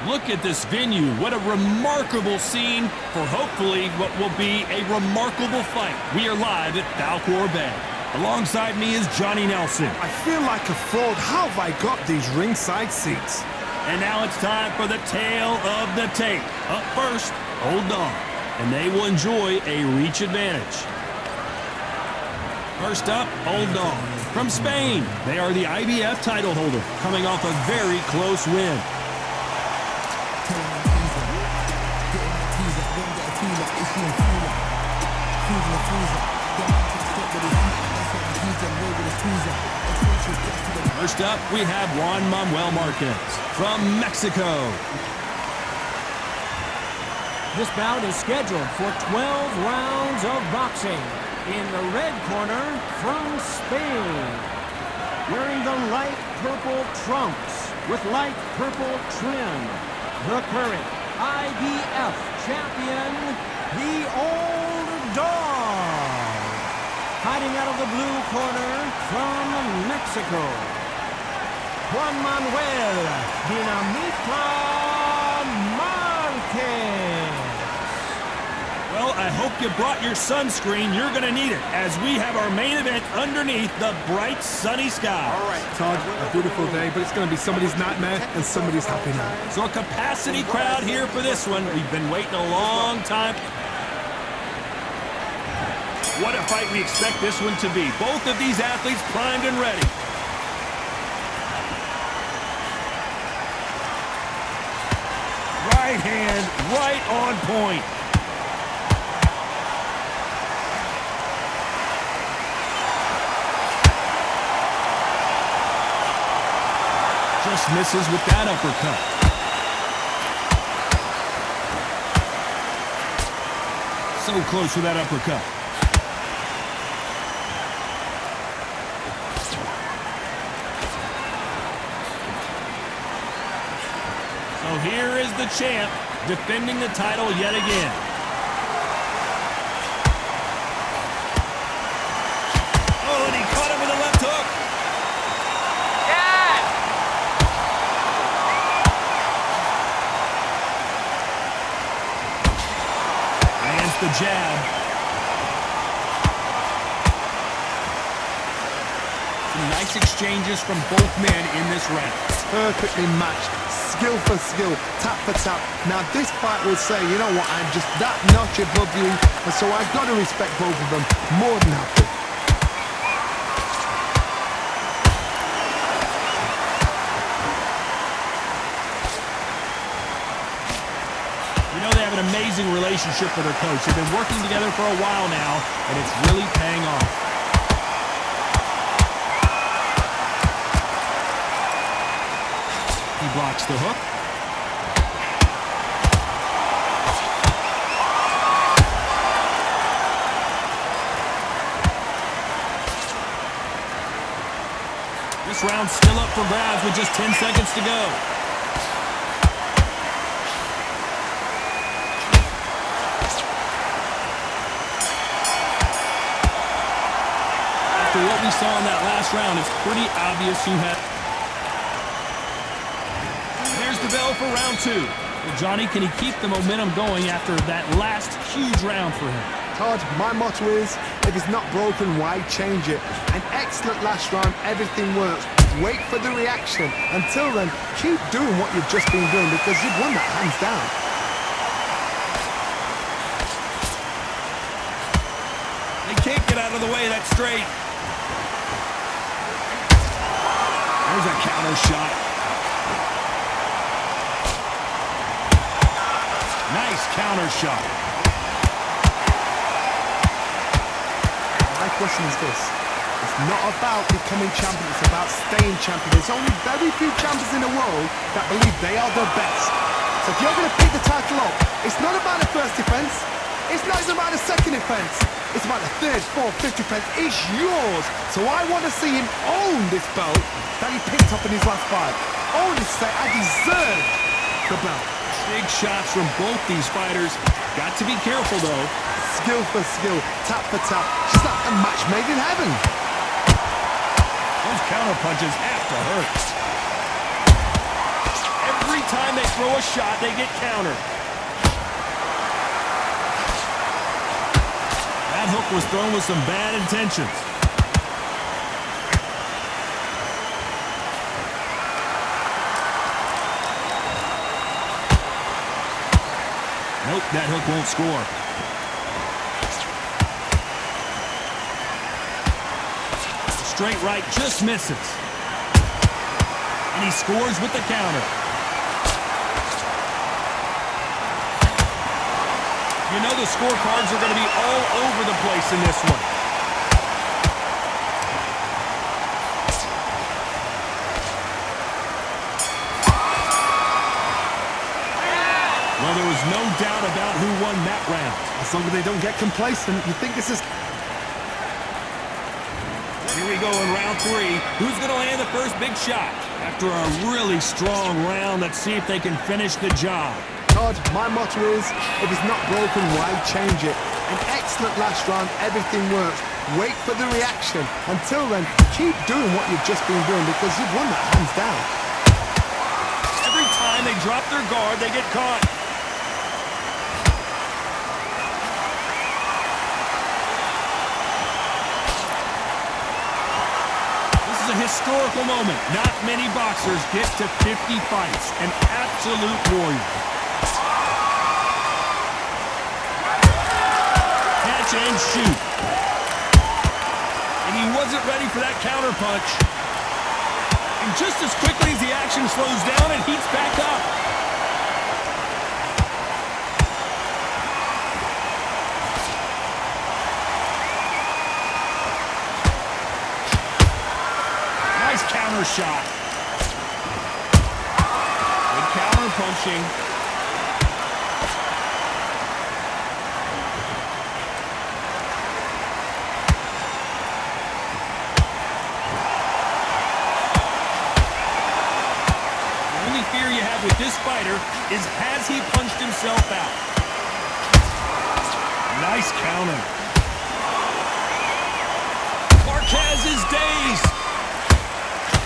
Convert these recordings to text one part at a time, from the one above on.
Look at this venue. What a remarkable scene for hopefully what will be a remarkable fight. We are live at Falcor Bay. Alongside me is Johnny Nelson. I feel like a fraud. How have I got these ringside seats? And now it's time for the tale of the tape. Up first, Old Dog. And they will enjoy a reach advantage. First up, Old Dog. From Spain, they are the IBF title holder, coming off a very close win. First up, we have Juan Manuel Márquez from Mexico. This bout is scheduled for 12 rounds of boxing. In the red corner, from Spain, wearing the light purple trunks with light purple trim, the current IBF champion, the Old Dog. Fighting out of the blue corner from Mexico, Juan Manuel Dinamita Márquez. Well, I hope you brought your sunscreen. You're going to need it as we have our main event underneath the bright sunny sky. All right, Todd, a beautiful day, but it's going to be somebody's nightmare and somebody's happy night. So a capacity crowd here for this one. We've been waiting a long time. What a fight we expect this one to be. Both of these athletes primed and ready. Right hand, right on point. Just misses with that uppercut. So close with that uppercut. So here is the champ defending the title yet again. Oh, and he caught him with a left hook. The jab. Some nice exchanges from both men in this round. Perfectly matched, skill for skill, tap for tap. Now this fight will say, you know what, I'm just that notch above you, and so I've got to respect both of them more than happy. An amazing relationship with their coach. They've been working together for a while now, and it's really paying off. He blocks the hook. This round's still up for grabs with just 10 seconds to go. After what we saw in that last round, it's pretty obvious who had. There's the bell for round two. Well, Johnny, can he keep the momentum going after that last huge round for him? Todd, my motto is, if it's not broken, why change it? An excellent last round, everything works. Wait for the reaction. Until then, keep doing what you've just been doing because you've won that hands down. They can't get out of the way, that's straight. There's a counter shot. Nice counter shot. My question is this. It's not about becoming champion, it's about staying champion. There's only very few champions in the world that believe they are the best. So if you're going to pick the title up, it's not about the first defense. It's not even about the second defense. It's about the third, fourth, fifth defense. It's yours. So I want to see him own this belt that he picked up in his last fight. Own it, say, I deserve the belt. Big shots from both these fighters. Got to be careful, though. Skill for skill, tap for tap. Just like a match made in heaven. Those counter punches have to hurt. Every time they throw a shot, they get countered. That hook was thrown with some bad intentions. Nope, that hook won't score. Straight right just misses. And he scores with the counter. You know the scorecards are going to be all over the place in this one. Well, there was no doubt about who won that round. As long as they don't get complacent, you think this is... Here we go in round 3. Who's going to land the first big shot? After a really strong round, let's see if they can finish the job. Todd, my motto is, if it's not broken, why change it? An excellent last round, everything works. Wait for the reaction. Until then, keep doing what you've just been doing because you've won that hands down. Every time they drop their guard, they get caught. A historical moment. Not many boxers get to 50 fights. An absolute warrior. Catch and shoot. And he wasn't ready for that counter punch. And just as quickly as the action slows down, it heats back up. Counter shot. Good counter punching. The only fear you have with this fighter is has he punched himself out? Nice counter. Márquez is dazed.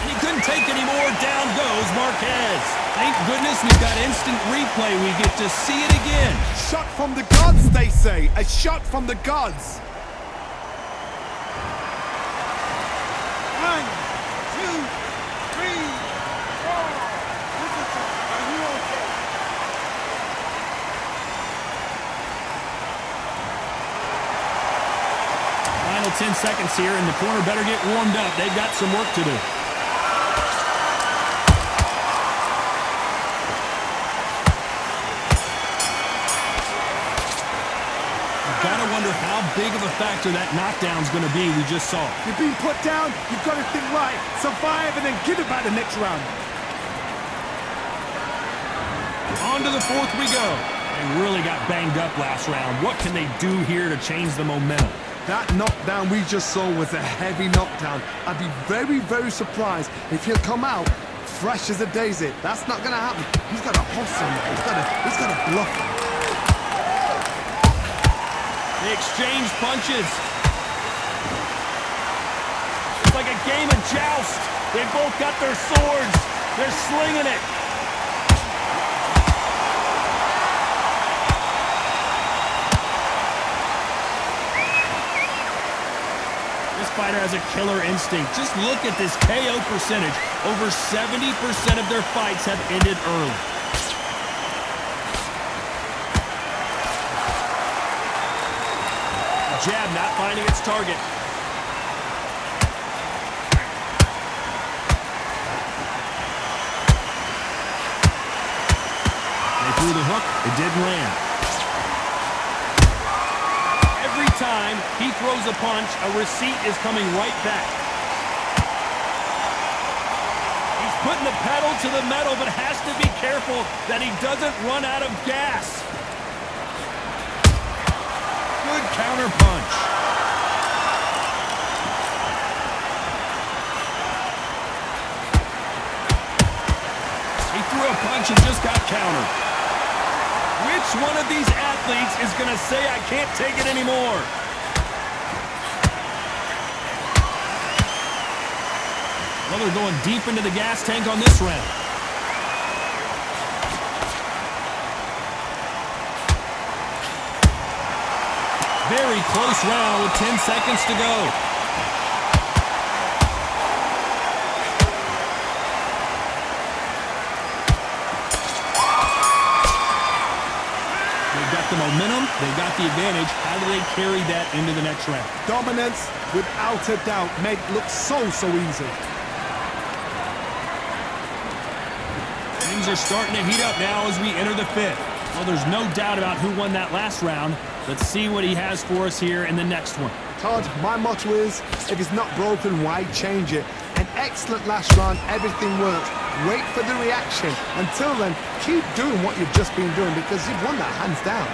He couldn't take any more. Down goes Márquez. Thank goodness we've got instant replay. We get to see it again. Shot from the gods, they say. A shot from the gods. 1, 2, 3, 4. Are you okay? Final 10 seconds here, and the corner better get warmed up. They've got some work to do. Gotta wonder how big of a factor that knockdown's gonna be we just saw. You've been put down, you've got to think right, survive, and then give it back the next round. On to the 4th we go. They really got banged up last round. What can they do here to change the momentum? That knockdown we just saw was a heavy knockdown. I'd be very, very surprised if he'll come out fresh as a daisy. That's not gonna happen. He's got a hustle, he's got a bluff. They exchange punches. It's like a game of joust. They both got their swords. They're slinging it. This fighter has a killer instinct. Just look at this KO percentage. Over 70% of their fights have ended early. Jab not finding its target. They threw the hook, it didn't land. Every time he throws a punch, a receipt is coming right back. He's putting the pedal to the metal, but has to be careful that he doesn't run out of gas. Good counter punch. He threw a punch and just got countered. Which one of these athletes is going to say, I can't take it anymore? Well, they're going deep into the gas tank on this round. very close round with 10 seconds to go. They've got the momentum. They've got the advantage. How do they carry that into the next round? Dominance, without a doubt, made it look so easy. Things are starting to heat up now as we enter the fifth. Well, there's no doubt about who won that last round. Let's see what he has for us here in the next one. Todd, my motto is, if it's not broken, why change it? An excellent last round, everything worked. Wait for the reaction. Until then, keep doing what you've just been doing because you've won that hands down.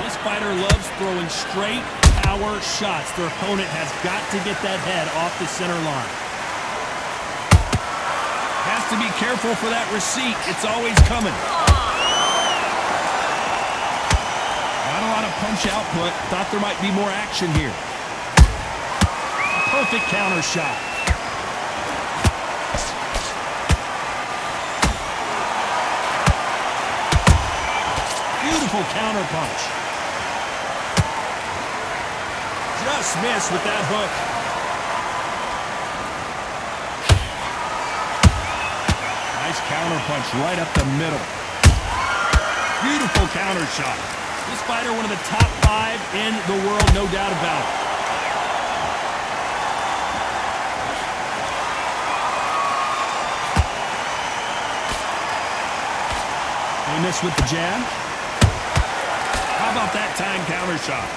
This fighter loves throwing straight power shots. Their opponent has got to get that head off the center line. Has to be careful for that receipt. It's always coming. Not a lot of punch output. Thought there might be more action here. Perfect counter shot. Beautiful counter punch. Just missed with that hook. Nice counter punch right up the middle. Beautiful counter shot. This fighter, one of the top 5 in the world, no doubt about it. They miss with the jab. How about that time counter shot?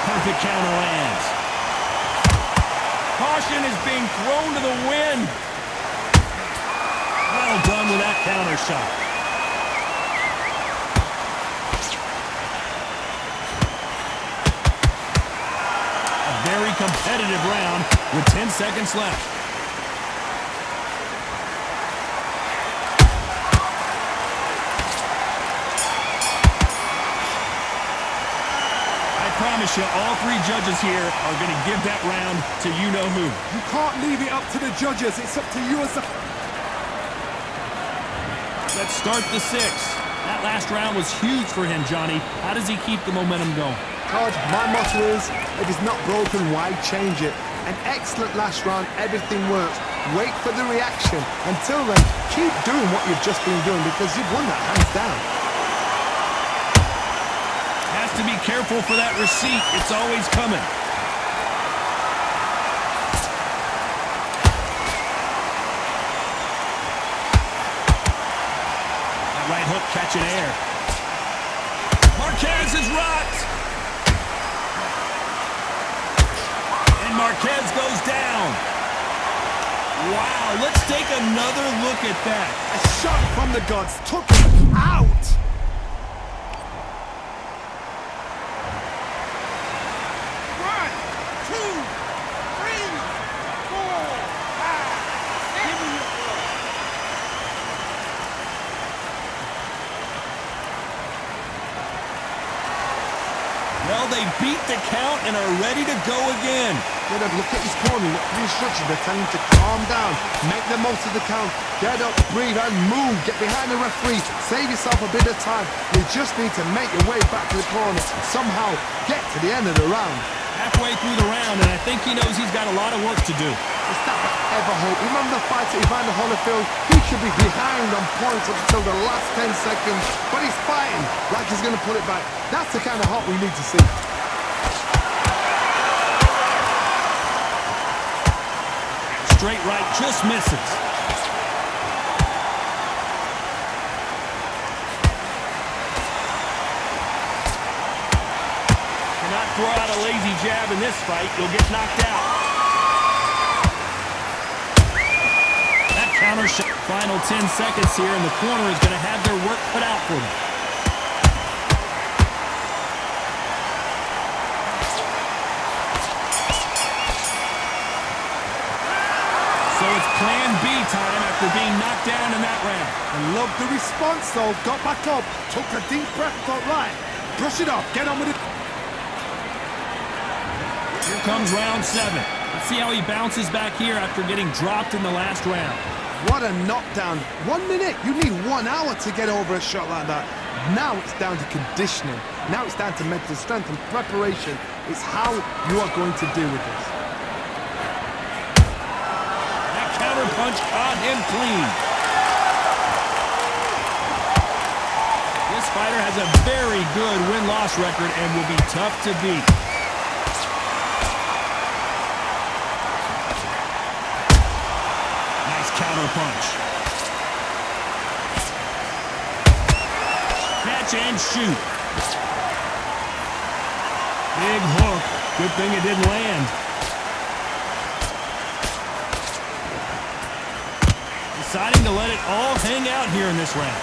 Perfect counter lands. Caution is being thrown to the wind. Well done with that counter shot. A very competitive round with 10 seconds left. I promise you, all 3 judges here are going to give that round to you-know-who. You can't leave it up to the judges. It's up to you as a... Let's start the 6th. That last round was huge for him, Johnny. How does he keep the momentum going? Todd, my motto is, if it's not broken, why change it? An excellent last round, everything works. Wait for the reaction. Until then, keep doing what you've just been doing because you've won that hands down. Has to be careful for that receipt. It's always coming. That right hook catching air. Márquez is rocked. And Márquez goes down. Wow, let's take another look at that. A shot from the gods took him out. Well, they beat the count and are ready to go again. Get up, look at his corner, look at the instructions. They're telling him to calm down, make the most of the count, get up, breathe, and move. Get behind the referee, save yourself a bit of time. You just need to make your way back to the corner, somehow get to the end of the round. Halfway through the round, and I think he knows he's got a lot of work to do. It's not ever hope. Remember the fight at Evander Holyfield? He should be behind on points until the last 10 seconds, but he's fighting like he's going to pull it back. That's the kind of heart we need to see. Straight right, just misses. Cannot throw out a lazy jab in this fight. You'll get knocked out. That counter shot. Final 10 seconds here, and the corner is going to have their work cut out for them. So it's plan B time after being knocked down in that round. I love the response though. Got back up, took a deep breath, thought, right, brush it off, get on with it. Here comes round 7. Let's see how he bounces back here after getting dropped in the last round. What a knockdown. 1 minute, you need 1 hour to get over a shot like that. Now it's down to conditioning. Now it's down to mental strength and preparation. It's how you are going to deal with this. That counter punch caught him clean. This fighter has a very good win-loss record and will be tough to beat. Nice counter punch. Catch and shoot. Big hook. Good thing it didn't land. Deciding to let it all hang out here in this round.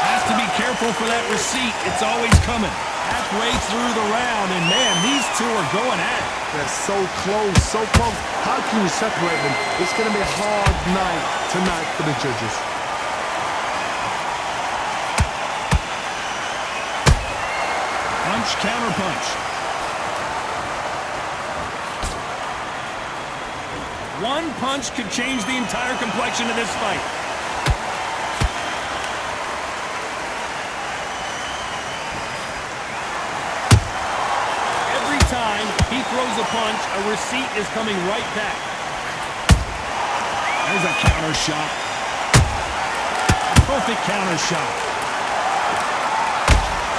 Has to be careful for that receipt. It's always coming. Halfway through the round, and man, these two are going at it. They're so close, so close. How can you separate them? It's going to be a hard night tonight for the judges. Punch, counter punch. One punch could change the entire complexion of this fight. Every time he throws a punch, a receipt is coming right back. There's a counter shot. Perfect counter shot.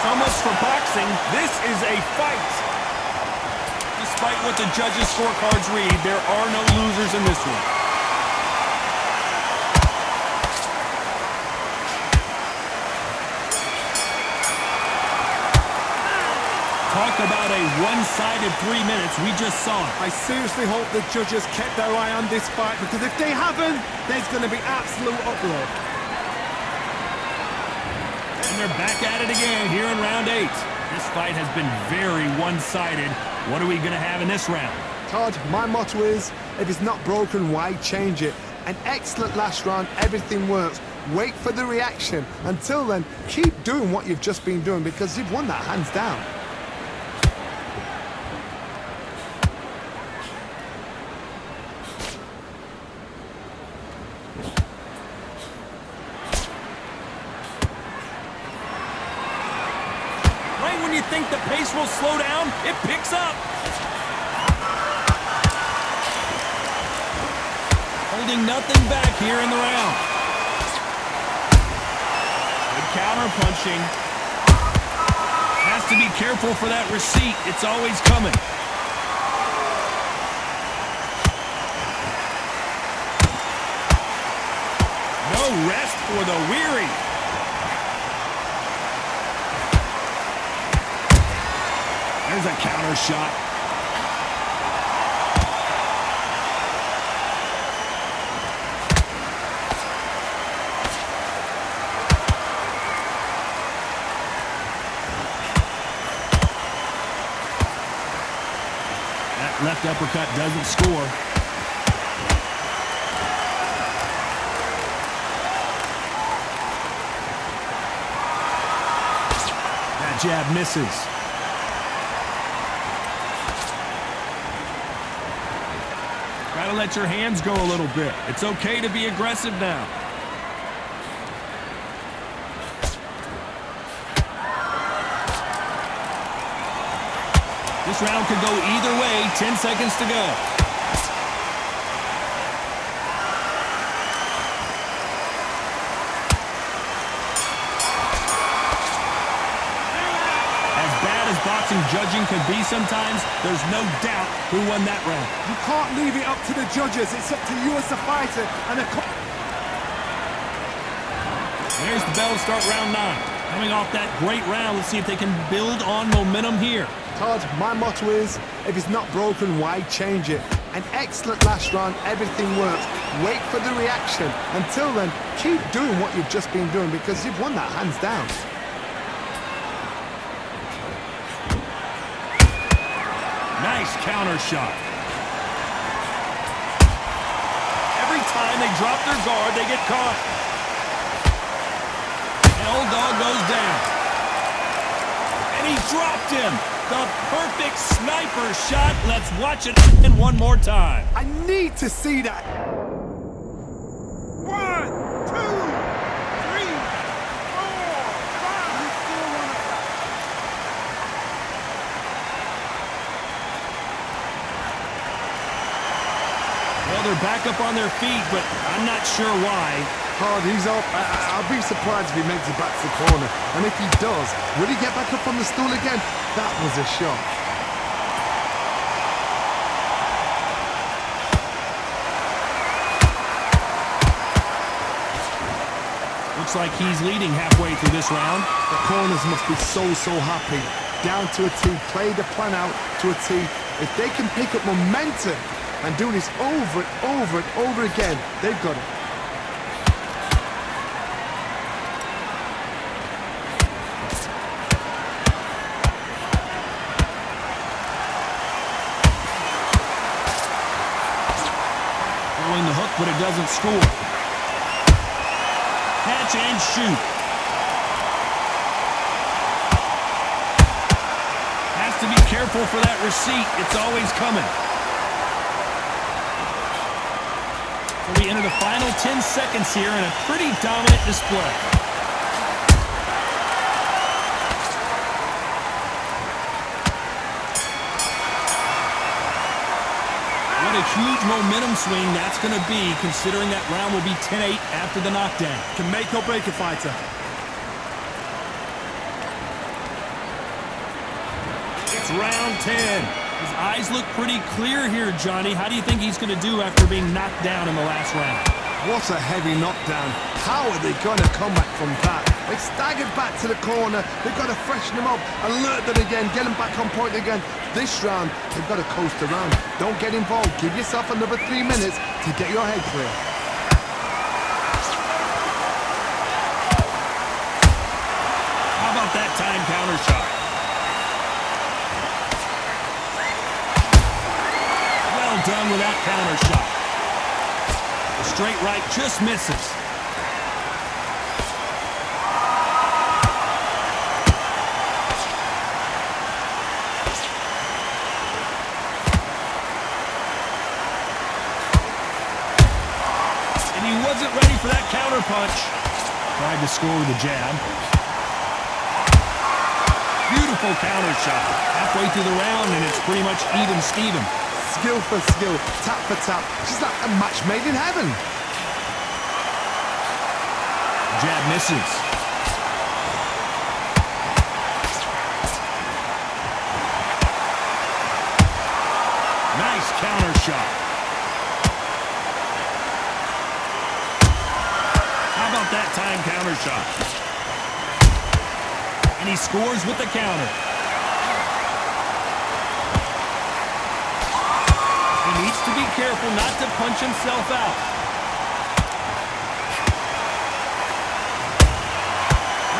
So much for boxing. This is a fight. Despite what the judges' scorecards read, there are no losers in this one. Talk about a one-sided 3 minutes. We just saw it. I seriously hope the judges kept their eye on this fight, because if they haven't, there's going to be absolute uproar. And they're back at it again here in round 8. This fight has been very one-sided. What are we going to have in this round? Todd, my motto is, if it's not broken, why change it? An excellent last round, everything works. Wait for the reaction. Until then, keep doing what you've just been doing, because you've won that hands down. When you think the pace will slow down, it picks up. Holding nothing back here in the round. Good counter punching. Has to be careful for that receipt. It's always coming. No rest for the weary. There's a counter shot. That left uppercut doesn't score. That jab misses. Gotta let your hands go a little bit. It's okay to be aggressive now. This round could go either way. 10 seconds to go. Boxing judging can be sometimes, there's no doubt who won that round. You can't leave it up to the judges. It's up to you as the fighter. And there's the bell to start round 9. Coming off that great round, let's see if they can build on momentum here. Todd, my motto is, if it's not broken, why change it? An excellent last round, everything works. Wait for the reaction. Until then, keep doing what you've just been doing, because you've won that hands down. Nice counter shot. Every time they drop their guard, they get caught. And old dog goes down. And he he dropped him. The perfect sniper shot. Let's watch it in one more time. I need to see that. 1, 2, 3, 4, 5. You still want to fight? Well, they're back up on their feet, but I'm not sure why. Hard, he's up. I'll be surprised if he makes it back to the corner. And if he does, will he get back up on the stool again? That was a shot. Looks like he's leading halfway through this round. The corners must be so happy. Down to a T, play the plan out to a T. If they can pick up momentum and do this over and over and over again, they've got it. Throwing the hook, but it doesn't score. Catch and shoot. Has to be careful for that receipt. It's always coming. So we enter the final 10 seconds here in a pretty dominant display. What a huge momentum swing that's going to be, considering that round will be 10-8 after the knockdown. Can make or break a fighter. It's round 10. His eyes look pretty clear here, Johnny. How do you think he's going to do after being knocked down in the last round? What a heavy knockdown. How are they going to come back from that? They staggered back to the corner. They've got to freshen them up, alert them again, get them back on point again. This round, they've got to coast around. Don't get involved. Give yourself another 3 minutes to get your head clear. How about that time counter shot? Well done with that counter shot. The straight right just misses. And he wasn't ready for that counter punch. Tried to score with a jab. Beautiful counter shot. Halfway through the round, and it's pretty much even Steven. Skill for skill, tap for tap. Just like a match made in heaven. Jab misses. Nice counter shot. How about that time counter shot? And he scores with the counter. He needs to be careful not to punch himself out.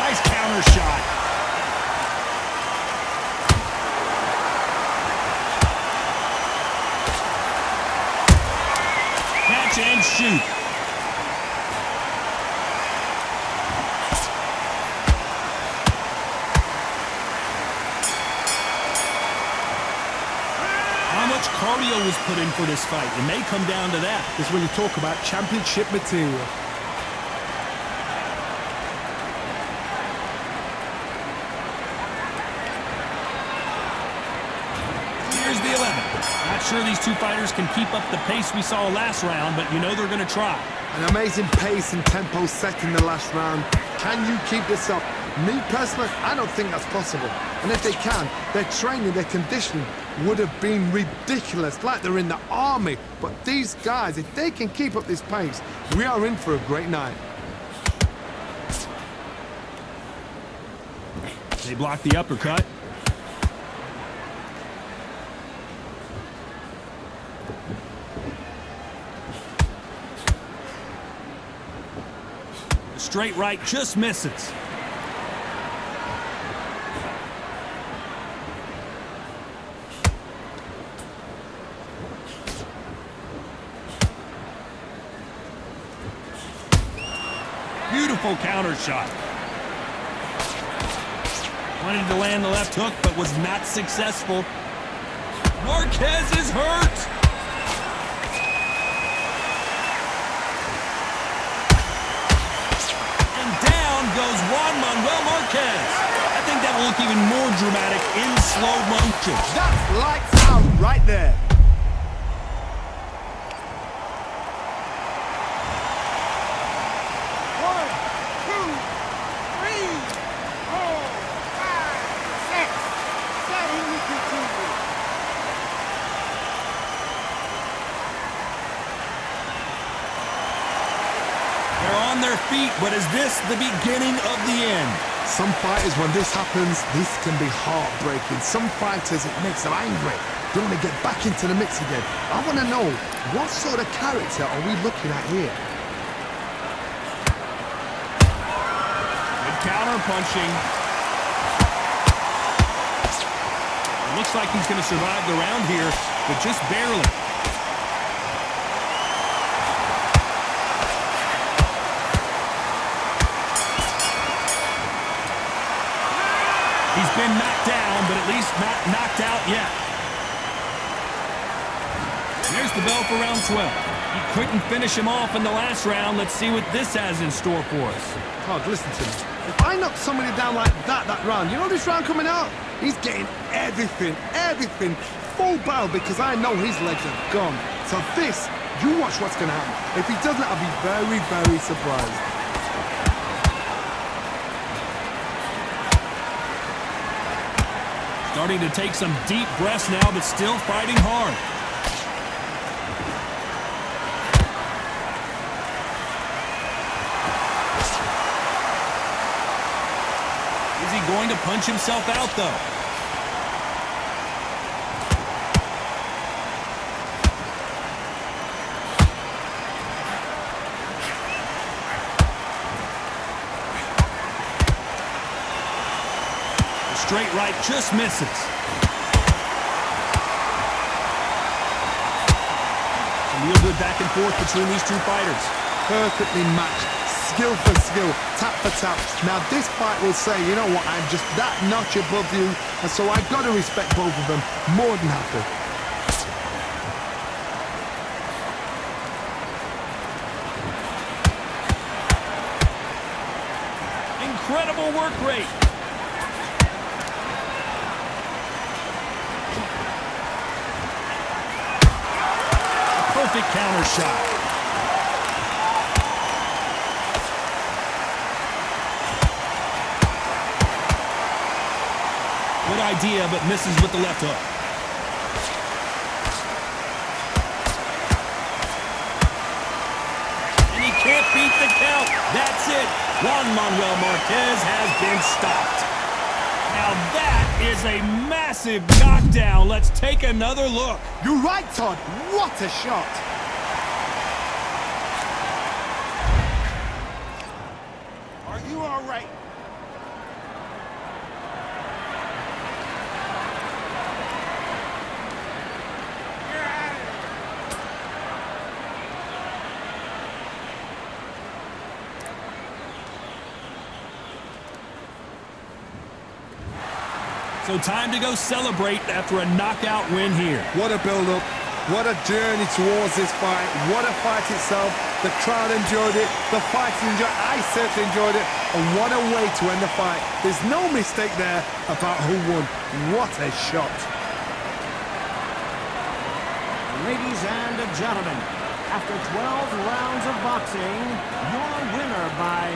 Nice counter shot. Catch and shoot. Cardio was put in for this fight. It may come down to that. This is when you talk about championship material. Here's the 11th. Not sure these two fighters can keep up the pace we saw last round, but you know they're going to try. An amazing pace and tempo set in the last round. Can you keep this up? Me personally, I don't think that's possible. And if they can, their training, their conditioning would have been ridiculous, like they're in the army. But these guys, if they can keep up this pace, we are in for a great night. They block the uppercut. The straight right just misses. Beautiful counter shot. Wanted to land the left hook, but was not successful. Márquez is hurt. And down goes Juan Manuel Márquez. I think that will look even more dramatic in slow motion. That's lights out right there. On their feet, but is this the beginning of the end? Some fighters, when this happens, this can be heartbreaking. Some fighters, it makes them angry. They want to get back into the mix again. I want to know, what sort of character are we looking at here? Good counter punching. It looks like he's going to survive the round here, but just barely. He's been knocked down, but at least not knocked out yet. There's the bell for round 12. He couldn't finish him off in the last round. Let's see what this has in store for us. God, listen to me. If I knock somebody down like that round, you know this round coming out? He's getting everything, full barrel, because I know his legs are gone. So this, you watch what's going to happen. If he doesn't, I'll be very, very surprised. Starting to take some deep breaths now, but still fighting hard. Is he going to punch himself out, though? Straight right just misses. Some real good back and forth between these two fighters. Perfectly matched, skill for skill, tap for tap. Now this fight will say, you know what, I'm just that notch above you, and so I've got to respect both of them more than happy. Incredible work rate. Perfect counter shot. Good idea, but misses with the left hook. And he can't beat the count. That's it. Juan Manuel Márquez has been stopped. Now that is a massive knockdown. Let's take another look. You're right, Todd. What a shot. Are you all right? You're out of it. So time to go celebrate after a knockout win here. What a build-up. What a journey towards this fight. What a fight itself. The crowd enjoyed it. The fighters enjoyed it. I certainly enjoyed it. And what a way to end the fight. There's no mistake there about who won. What a shot. Ladies and gentlemen, after 12 rounds of boxing, your winner by